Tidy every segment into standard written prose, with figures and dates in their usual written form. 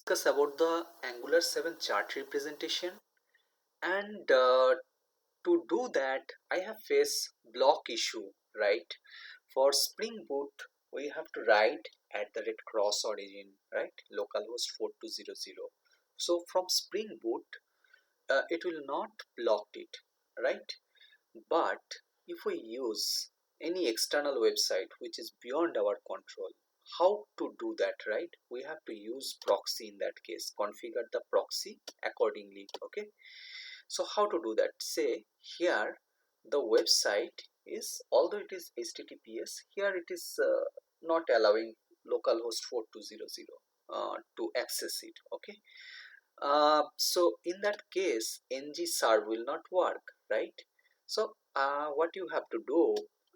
discuss about the Angular 7 chart representation, and to do that I have faced block issue, right? For Spring Boot we have to write at the red cross origin, right? Localhost 4200. So from Spring Boot it will not block it, right? But if we use any external website which is beyond our control, how to do that, right? We have to use proxy in that case, configure the proxy accordingly. Okay, so how to do that? Say here the website is, although it is HTTPS, here it is not allowing localhost 4200 to access it. Okay, so in that case ng-serve will not work, right? So what you have to do,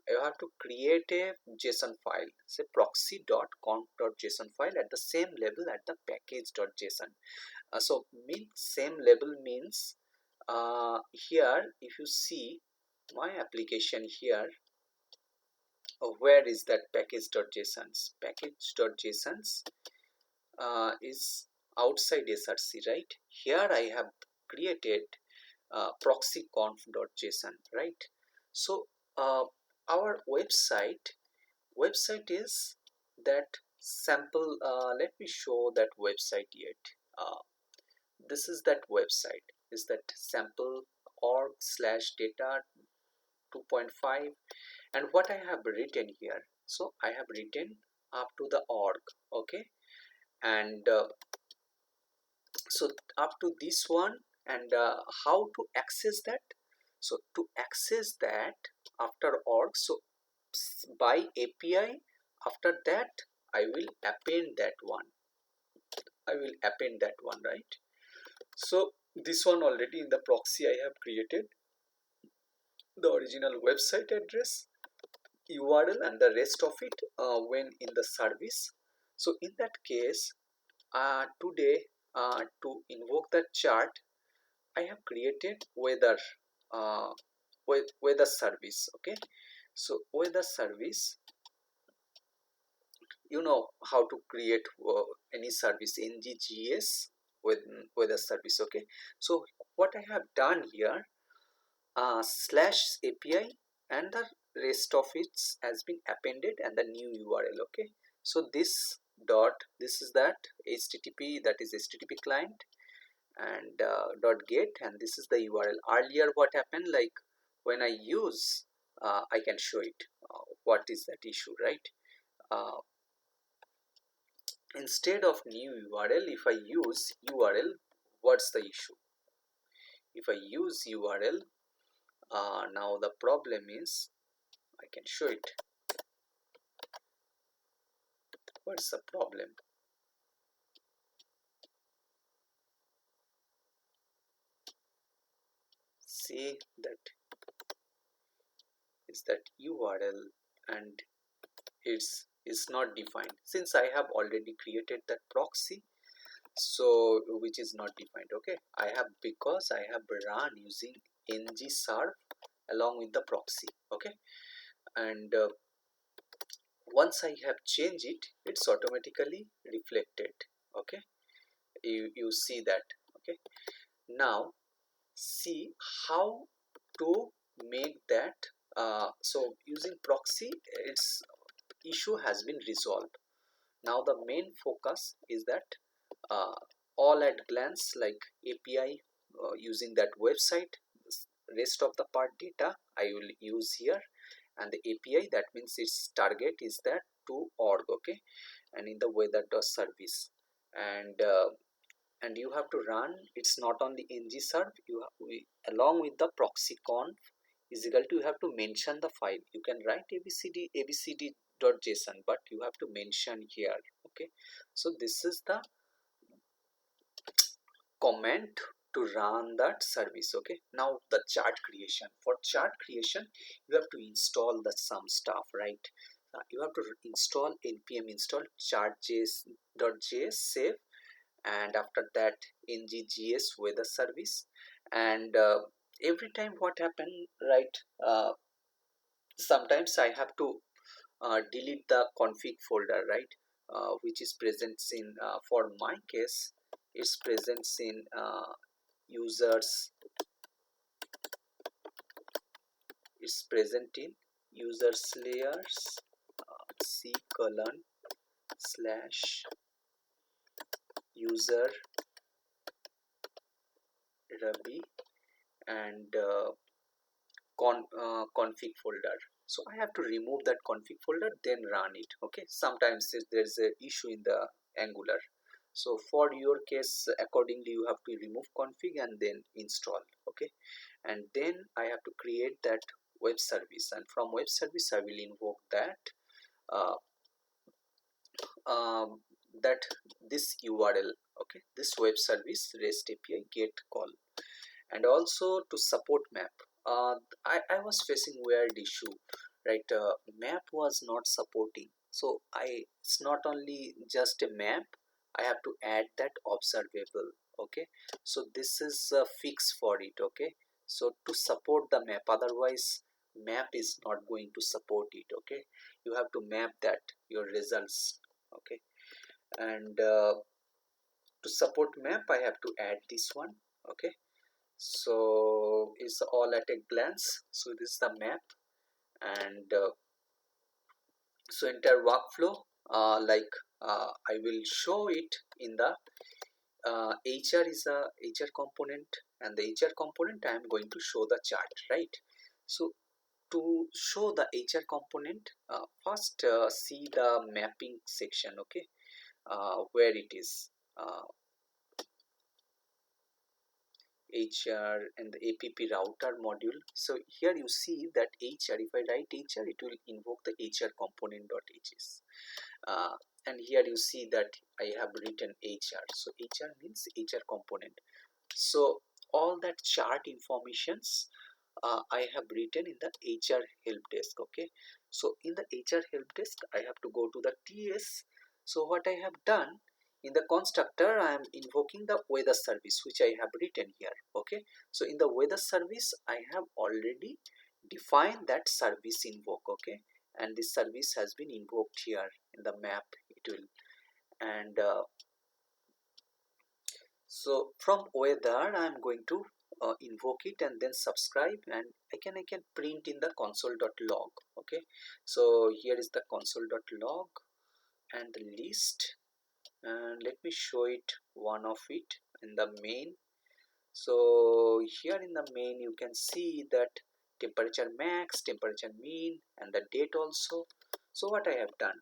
you have to create a JSON file, say proxy.conf.json file at the same level at the package.json. So mean same level means here if you see my application here, where is that package.json's is outside src, right? Here I have created proxy-config.json, right? So our website is that sample. Let me show that website yet. This is that website, is that sample org/data 2.5, and what I have written here, so I have written up to the org. Okay, and so up to this one, and how to access that? So to access that after org, so by API, after that I will append that one, right? So this one already in the proxy I have created the original website address, URL, and the rest of it when in the service. So in that case, today to invoke the chart I have created uh, weather service. Okay, so weather service, you know how to create any service nggs with weather service. Okay, so what I have done here, slash API, and the rest of it has been appended and the new URL. Okay, so this is that HTTP, that is HTTP client, and dot get, and this is the URL. Earlier what happened, like when I use I can show it what is that issue, right? uh, Instead of new URL, if I use URL, what's the issue? If I use URL, now the problem is, I can show it. What's the problem? See that is that URL, and it's not defined since I have already created that proxy, so which is not defined. Okay, I have, because I have run using ng-serve along with the proxy. Okay, and once I have changed it, it's automatically reflected. Okay, you see that. Okay, now see how to make that. So using proxy, its issue has been resolved. Now the main focus is that uh, all at glance, like API, using that website, rest of the part data I will use here, and the API, that means its target is that to org. Okay, and in the weather.service, and and you have to run, it's not on the ng-serve, along with the proxy-conf is equal to, you have to mention the file. You can write abcd.json, but you have to mention here. Okay, so this is the command to run that service. Okay, now the chart creation. For chart creation you have to install the some stuff, right? You have to install npm install chart.js save, and after that nggs weather service, and every time what happened, right? Sometimes I have to delete the config folder, right? Which is present in, for my case, its presence in users, is present in users layers, c colon slash user rabi and config folder. So I have to remove that config folder, then run it. Okay, sometimes there's a issue in the Angular, so for your case accordingly you have to remove config and then install. Okay, and then I have to create that web service, and from web service I will invoke that uh, um, that this URL. Okay, this web service REST API get call. And also to support map, I was facing weird issue, right? Map was not supporting, so it's not only just a map, I have to add that observable. Okay, so this is a fix for it. Okay, so to support the map, otherwise map is not going to support it. Okay, you have to map that your results. Okay, and to support map I have to add this one. Okay, so it's all at a glance. So this is the map, and so entire workflow, I will show it in the HR is a HR component, and the HR component I am going to show the chart, right? So to show the HR component, first see the mapping section. Okay, where it is, HR and the app router module. So here you see that HR, if I write HR, it will invoke the HR component.js. And here you see that I have written HR. So HR means HR component. So all that chart informations I have written in the HR help desk. Okay, so in the HR help desk I have to go to the TS. So what I have done, in the constructor I am invoking the weather service which I have written here. Okay, so in the weather service I have already defined that service invoke. Okay, and this service has been invoked here in the map. It will, and so from weather I am going to invoke it and then subscribe, and I can print in the console.log. Okay, so here is the console.log and the list, and let me show it one of it in the main. So here in the main you can see that temperature max, temperature mean, and the date also. So what I have done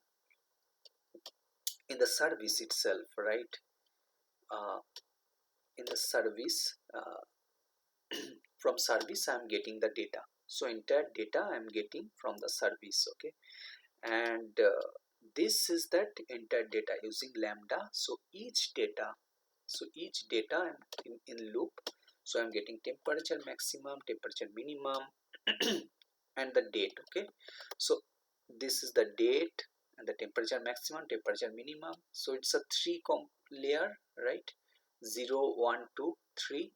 in the service itself, right? uh, in the service, from service I am getting the data, so entire data I am getting from the service. Okay, and this is that entire data using lambda. So each data, I'm in loop. So I'm getting temperature maximum, temperature minimum and the date. Okay, so this is the date and the temperature maximum, temperature minimum. So it's a three layer, right? 0 1 2 3.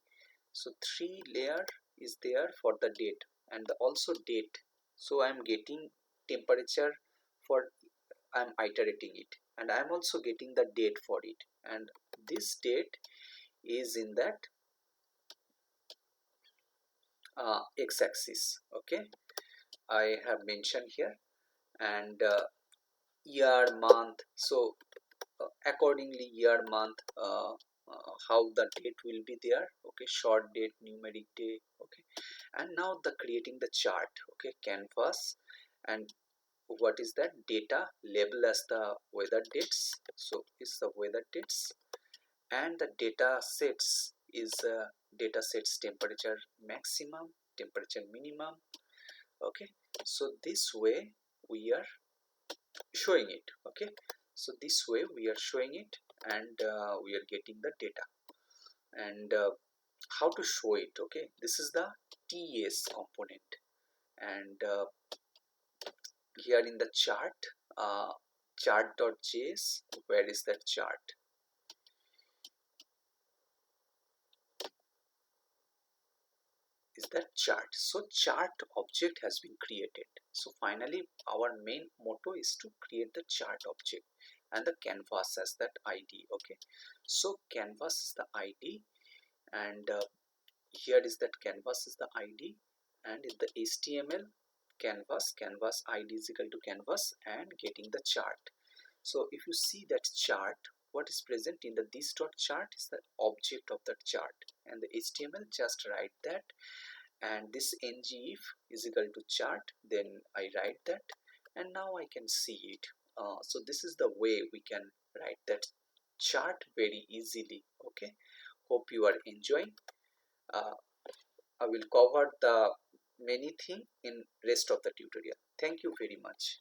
So 3 layer is there for the date, and also date. So I'm getting temperature for, I'm iterating it, and I'm also getting the date for it, and this date is in that x-axis. Okay, I have mentioned here, and year, month. So accordingly year, month, how the date will be there. Okay, short date, numeric day. Okay, and now the creating the chart. Okay, canvas, and what is that data label as the weather dates. So is the weather dates, and the data sets is data sets temperature maximum, temperature minimum. Okay, so this way we are showing it. Okay, so this way we are showing it, and we are getting the data, and how to show it. Okay, this is the TS component, and here in the chart, chart.js, where is that chart? Is that chart. So chart object has been created. So finally our main motto is to create the chart object, and the canvas as that id. Okay, so canvas is the id, and here is that canvas is the id, and in the html canvas id is equal to canvas and getting the chart. So if you see that chart, what is present in the this dot chart is the object of that chart, and the html just write that, and this ngif is equal to chart, then I write that, and now I can see it. So this is the way we can write that chart very easily. Okay, hope you are enjoying. uh, I will cover the many thing in rest of the tutorial. Thank you very much.